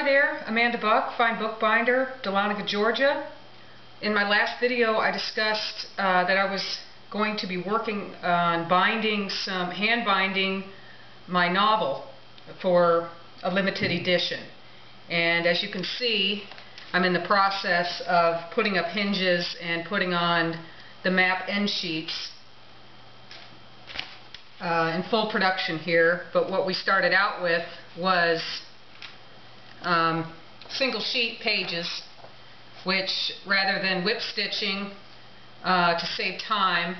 Hi there, Amanda Buck, Fine Bookbinder, Dahlonega, Georgia. In my last video I discussed that I was going to be working on hand binding my novel for a limited edition. And as you can see, I'm in the process of putting up hinges and putting on the map end sheets in full production here. But what we started out with was single sheet pages, which rather than whip stitching to save time,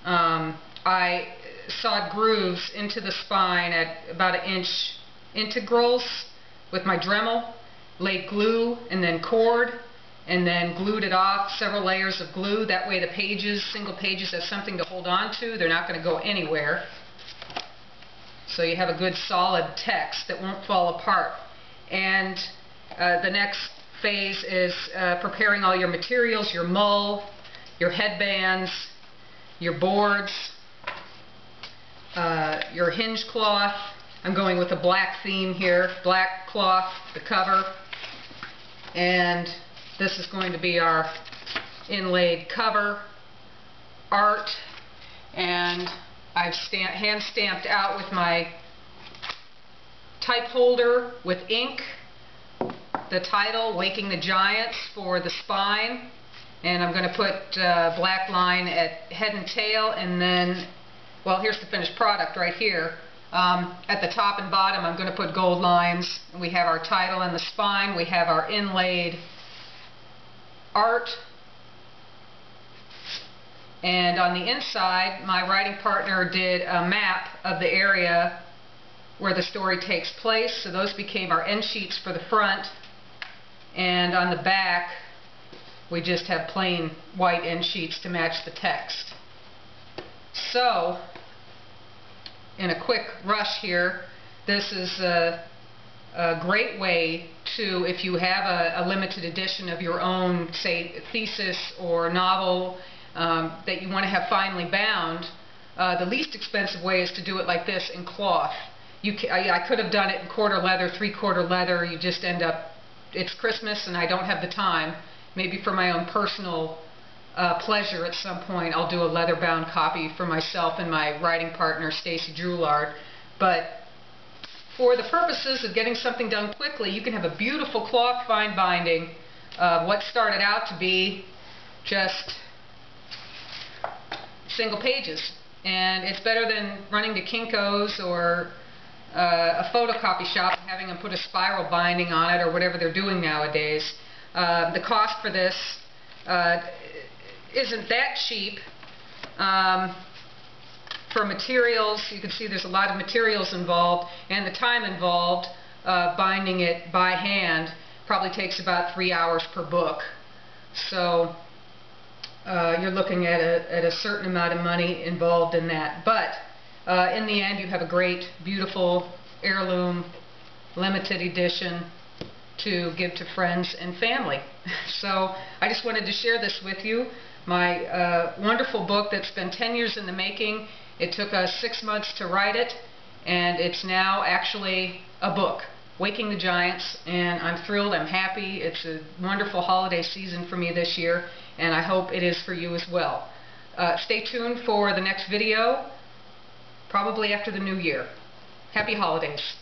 I sawed grooves into the spine at about 1 inch integrals with my Dremel, laid glue and then cord, and then glued it off, several layers of glue. That way the pages, single pages, have something to hold on to. They're not going to go anywhere. So you have a good solid text that won't fall apart. And the next phase is preparing all your materials, your mull, your headbands, your boards, your hinge cloth. I'm going with a black theme here, black cloth, the cover, and this is going to be our inlaid cover art. And I've hand stamped out with my type holder with ink the title, Waking the Giants, for the spine, and I'm going to put black line at head and tail, and then, well, here's the finished product right here. At the top and bottom I'm going to put gold lines. We have our title and the spine, we have our inlaid art, and on the inside my writing partner did a map of the area where the story takes place, so those became our end sheets for the front, and on the back we just have plain white end sheets to match the text. So in a quick rush here, this is a great way to, if you have a limited edition of your own, say, thesis or novel that you want to have finely bound, the least expensive way is to do it like this in cloth. I could have done it in quarter leather, 3/4 leather. You just end up, it's Christmas and I don't have the time. Maybe for my own personal pleasure at some point I'll do a leather bound copy for myself and my writing partner Stacy Droulard. But for the purposes of getting something done quickly, you can have a beautiful cloth fine binding of what started out to be just single pages. And it's better than running to Kinko's or a photocopy shop and having them put a spiral binding on it or whatever they're doing nowadays. The cost for this isn't that cheap. For materials, you can see there's a lot of materials involved, and the time involved binding it by hand probably takes about 3 hours per book. So you're looking at a certain amount of money involved in that. But in the end, you have a great, beautiful heirloom, limited edition to give to friends and family. So I just wanted to share this with you. My wonderful book that's been 10 years in the making. It took us 6 months to write it, and it's now actually a book, Waking the Giants, and I'm thrilled, I'm happy. It's a wonderful holiday season for me this year, and I hope it is for you as well. Stay tuned for the next video, probably after the new year. Happy holidays.